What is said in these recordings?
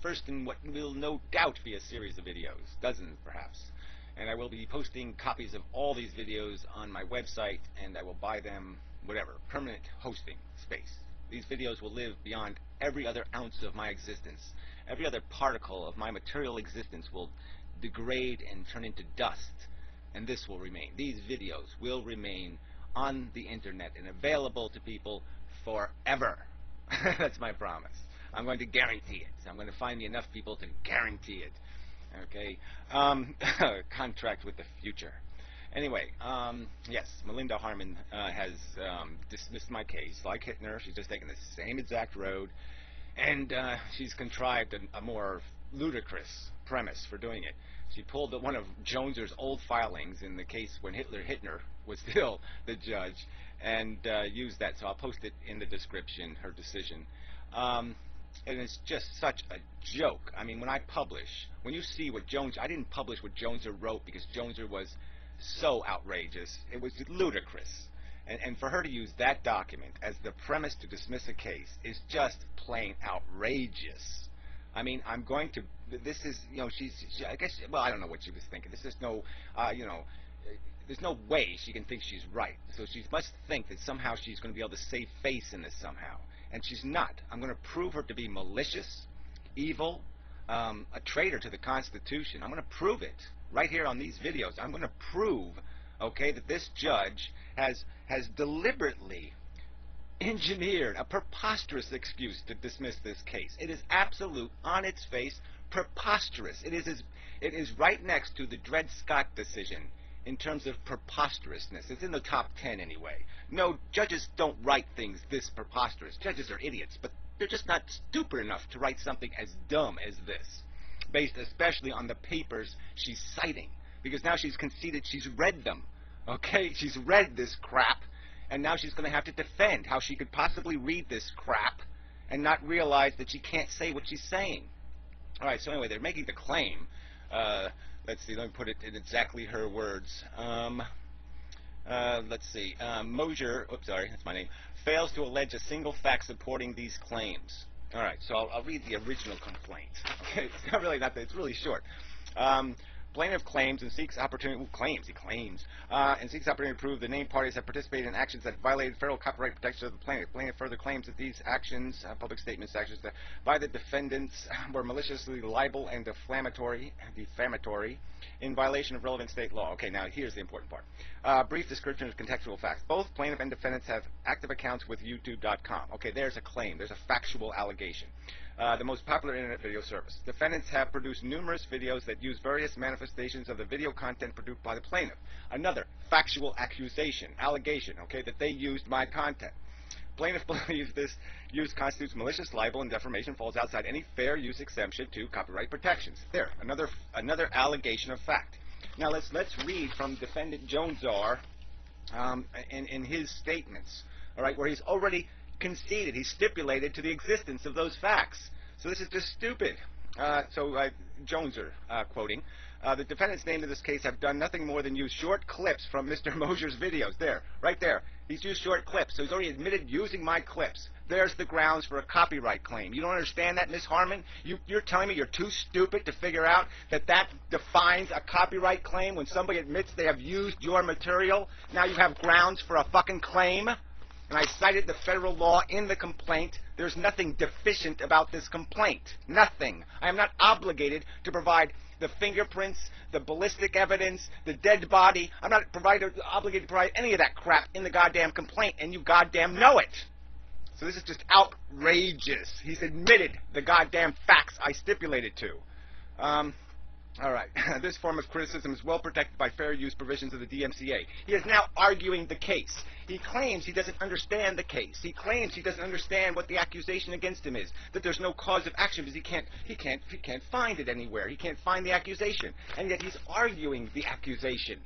first in what will no doubt be a series of videos, dozens perhaps. And I will be posting copies of all these videos on my website, and I will buy them, whatever, permanent hosting space. These videos will live beyond every other ounce of my existence. Every other particle of my material existence will degrade and turn into dust, and this will remain. These videos will remain on the internet and available to people forever. That's my promise. I'm going to guarantee it. I'm going to find me enough people to guarantee it. Okay, contract with the future. Anyway, yes, Melinda Harmon has dismissed my case. Like Hittner, she's just taken the same exact road, and she's contrived a more ludicrous premise for doing it. She pulled one of Joneser's old filings in the case when Hittner was still the judge, and used that. So I'll post it in the description, her decision. And it's just such a joke. I mean, when I publish, when you see what I didn't publish what Joneser wrote because Joneser was so outrageous. It was ludicrous. And for her to use that document as the premise to dismiss a case is just plain outrageous. I mean, I'm going to, this is, you know, I guess, well, I don't know what she was thinking. This is no, you know, there's no way she can think she's right. So she must think that somehow she's going to be able to save face in this somehow. And she's not. I'm going to prove her to be malicious, evil, a traitor to the Constitution. I'm going to prove it right here on these videos. I'm going to prove, okay, that this judge has deliberately engineered a preposterous excuse to dismiss this case. It is absolute, on its face, preposterous. It is right next to the Dred Scott decision in terms of preposterousness. It's in the top 10 anyway. No, judges don't write things this preposterous. Judges are idiots, but they're just not stupid enough to write something as dumb as this, based especially on the papers she's citing, because now she's conceded she's read them. Okay, she's read this crap, and now she's going to have to defend how she could possibly read this crap and not realize that she can't say what she's saying. All right, so anyway, they're making the claim. Let's see, let me put it in exactly her words. Let's see. Mosier, oops, sorry, that's my name, fails to allege a single fact supporting these claims. All right, so I'll read the original complaint. Okay, it's not really that, it's really short. Plaintiff claims and seeks opportunity, and seeks opportunity to prove the named parties have participated in actions that violated federal copyright protection of the plaintiff. Plaintiff further claims that these actions, public actions by the defendants were maliciously libel and defamatory in violation of relevant state law. Okay, now here's the important part. Brief description of contextual facts. Both plaintiff and defendants have active accounts with YouTube.com. Okay, there's a claim. There's a factual allegation. The most popular internet video service. Defendants have produced numerous videos that use various manifestations of the video content produced by the plaintiff. Another factual allegation, okay, that they used my content. Plaintiff believes this use constitutes malicious libel and defamation, falls outside any fair use exemption to copyright protections. There, another allegation of fact. Now let's read from Defendant Jonesar in his statements, all right, where he's already conceded, he stipulated to the existence of those facts. So this is just stupid. Joneser, quoting, the defendants named in this case have done nothing more than use short clips from Mr. Mosier's videos. There, right there. He's used short clips, so he's already admitted using my clips. There's the grounds for a copyright claim. You don't understand that, Ms. Harmon? You're telling me you're too stupid to figure out that that defines a copyright claim when somebody admits they have used your material? Now you have grounds for a fucking claim? And I cited the federal law in the complaint. There's nothing deficient about this complaint. Nothing. I am not obligated to provide the fingerprints, the ballistic evidence, the dead body. I'm not obligated to provide any of that crap in the goddamn complaint, and you goddamn know it. So this is just outrageous. He's admitted the goddamn facts I stipulated to. All right. This form of criticism is well protected by fair use provisions of the DMCA. He is now arguing the case. He claims he doesn't understand the case. He claims he doesn't understand what the accusation against him is, that there's no cause of action because he can't find it anywhere. He can't find the accusation, and yet he's arguing the accusation.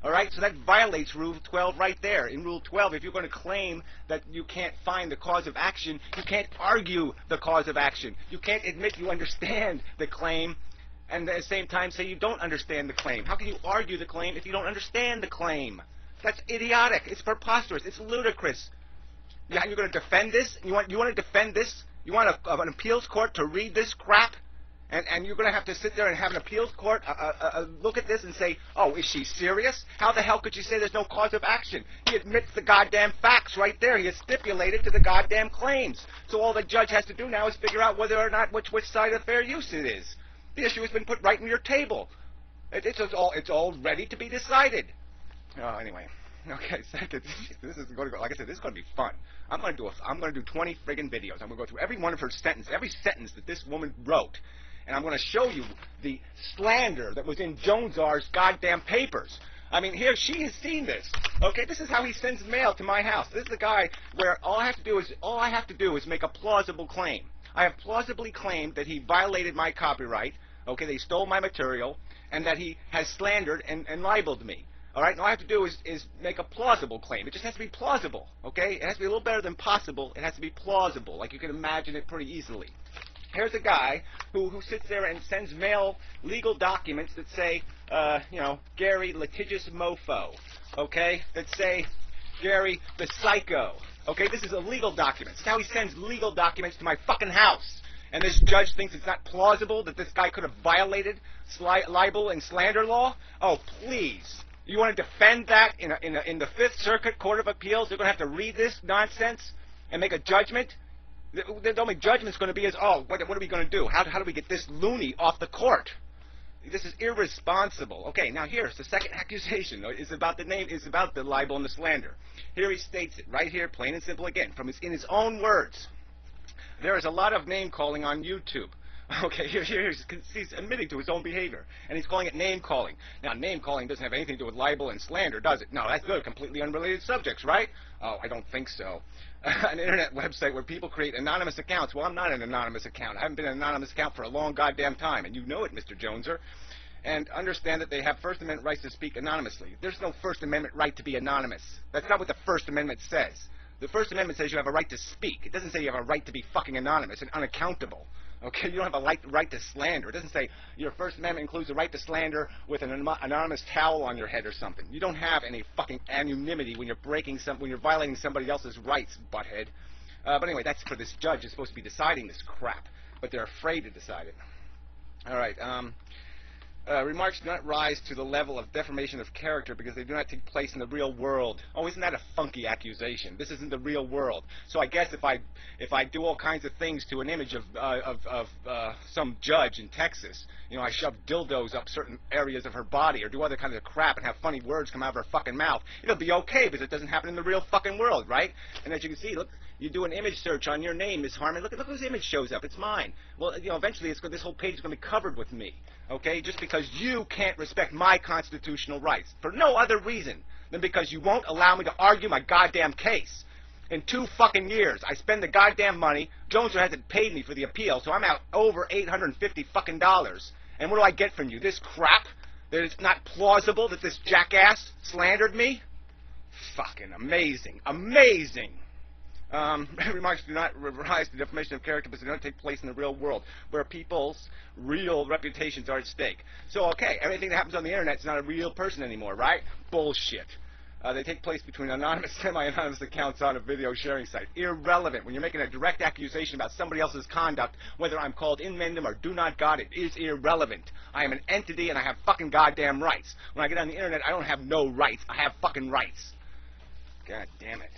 All right, so that violates Rule 12 right there. In Rule 12, if you're going to claim that you can't find the cause of action, you can't argue the cause of action. You can't admit you understand the claim and at the same time say you don't understand the claim. How can you argue the claim if you don't understand the claim? That's idiotic. It's preposterous. It's ludicrous. Yeah, you're going to defend this? You want to defend this? You want an appeals court to read this crap? And you're going to have to sit there and have an appeals court look at this and say, oh, is she serious? How the hell could you say there's no cause of action? He admits the goddamn facts right there. He has stipulated to the goddamn claims. So all the judge has to do now is figure out whether or not which side of fair use it is. The issue has been put right on your table. It's all ready to be decided. Anyway. Okay, second. This is going to go. Like I said, this is going to be fun. I'm going to do 20 friggin' videos. I'm going to go through every one of her sentences, every sentence that this woman wrote, and I'm going to show you the slander that was in Jones R's goddamn papers. I mean, here she has seen this. Okay, this is how he sends mail to my house. This is the guy where all I have to do is make a plausible claim. I have plausibly claimed that he violated my copyright. Okay, they stole my material, and that he has slandered and libeled me. All right, and all I have to do is make a plausible claim. It just has to be plausible, okay? It has to be a little better than possible. It has to be plausible, like you can imagine it pretty easily. Here's a guy who sits there and sends mail legal documents that say, Gary, litigious mofo, okay? That say, Gary, the psycho, okay? This is a legal document. This is how he sends legal documents to my fucking house. And this judge thinks it's not plausible that this guy could have violated libel and slander law? Oh, please. You want to defend that in the Fifth Circuit Court of Appeals? They're going to have to read this nonsense and make a judgment? The only judgment's going to be what are we going to do? How do we get this loony off the court? This is irresponsible. Okay, now here's the second accusation. It's about the libel and the slander. Here he states it, right here, plain and simple again, in his own words. There is a lot of name-calling on YouTube. Okay, he's admitting to his own behavior, and he's calling it name-calling. Now, name-calling doesn't have anything to do with libel and slander, does it? No, they're completely unrelated subjects, right? Oh, I don't think so. An internet website where people create anonymous accounts. Well, I'm not an anonymous account. I haven't been an anonymous account for a long goddamn time, and you know it, Mr. Joneser. And understand that they have First Amendment rights to speak anonymously. There's no First Amendment right to be anonymous. That's not what the First Amendment says. The First Amendment says you have a right to speak. It doesn't say you have a right to be fucking anonymous and unaccountable. Okay, you don't have a right to slander. It doesn't say your First Amendment includes the right to slander with an anonymous towel on your head or something. You don't have any fucking anonymity when you're violating somebody else's rights, butthead. But anyway, that's for this judge who's supposed to be deciding this crap, but they're afraid to decide it. All right. Remarks do not rise to the level of defamation of character because they do not take place in the real world. Oh, isn't that a funky accusation? This isn't the real world. So I guess if I do all kinds of things to an image of some judge in Texas, I shove dildos up certain areas of her body or do other kinds of crap and have funny words come out of her fucking mouth, it'll be okay because it doesn't happen in the real fucking world, right? And as you can see, look. You do an image search on your name, Ms. Harmon. Look whose image shows up. It's mine. Well, eventually this whole page is going to be covered with me, okay? Just because you can't respect my constitutional rights for no other reason than because you won't allow me to argue my goddamn case. In 2 fucking years, I spend the goddamn money. Joneser hasn't paid me for the appeal, so I'm out over $850 fucking dollars. And what do I get from you? This crap? That it's not plausible that this jackass slandered me? Fucking amazing. Amazing. Remarks do not rise to defamation of character because they don't take place in the real world where people's real reputations are at stake. So, okay, everything that happens on the internet is not a real person anymore, right? Bullshit. They take place between anonymous, semi-anonymous accounts on a video sharing site. Irrelevant. When you're making a direct accusation about somebody else's conduct, whether I'm called INMENDHAM or do not got it is irrelevant. I am an entity and I have fucking goddamn rights. When I get on the internet, I don't have no rights. I have fucking rights. God damn it.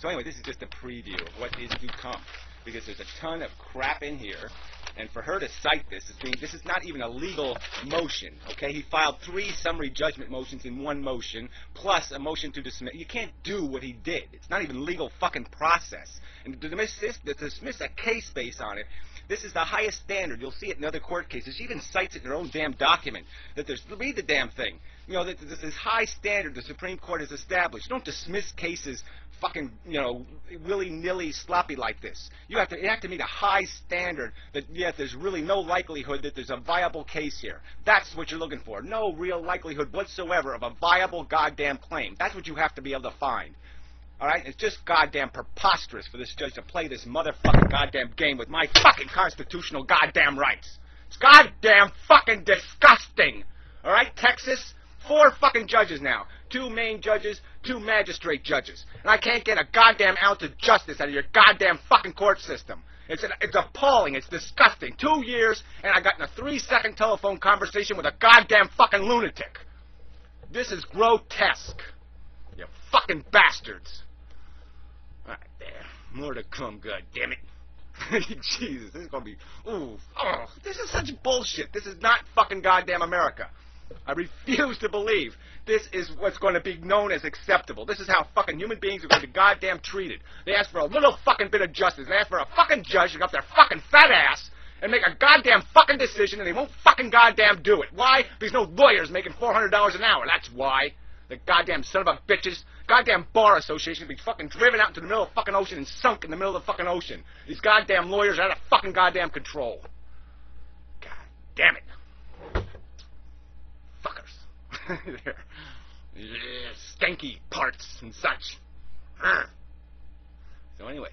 So anyway, this is just a preview of what is to come, because there's a ton of crap in here, and for her to cite this is not even a legal motion, okay? He filed 3 summary judgment motions in 1 motion, plus a motion to dismiss. You can't do what he did. It's not even legal fucking process. And to dismiss a case based on it, this is the highest standard. You'll see it in other court cases. She even cites it in her own damn document. Read the damn thing. That this is high standard the Supreme Court has established. You don't dismiss cases fucking, willy-nilly sloppy like this. You have to meet a high standard that, yes, there's really no likelihood that there's a viable case here. That's what you're looking for. No real likelihood whatsoever of a viable goddamn claim. That's what you have to be able to find. All right? It's just goddamn preposterous for this judge to play this motherfucking goddamn game with my fucking constitutional goddamn rights. It's goddamn fucking disgusting. All right, Texas? 4 fucking judges now. 2 main judges, 2 magistrate judges. And I can't get a goddamn ounce of justice out of your goddamn fucking court system. It's appalling. It's disgusting. 2 years, and I got in a 3-second telephone conversation with a goddamn fucking lunatic. This is grotesque. You fucking bastards. All right, there. More to come, goddammit. Jesus, this is gonna be. Ooh, oh, this is such bullshit. This is not fucking goddamn America. I refuse to believe this is what's going to be known as acceptable. This is how fucking human beings are going to be goddamn treated. They ask for a little fucking bit of justice. They ask for a fucking judge to go up their fucking fat ass and make a goddamn fucking decision, and they won't fucking goddamn do it. Why? Because no lawyers making $400 an hour. That's why. The goddamn son of a bitches. Goddamn bar association be fucking driven out into the middle of the fucking ocean and sunk in the middle of the fucking ocean. These goddamn lawyers are out of fucking goddamn control. God damn it. Fuckers. They're stanky parts and such. So anyway.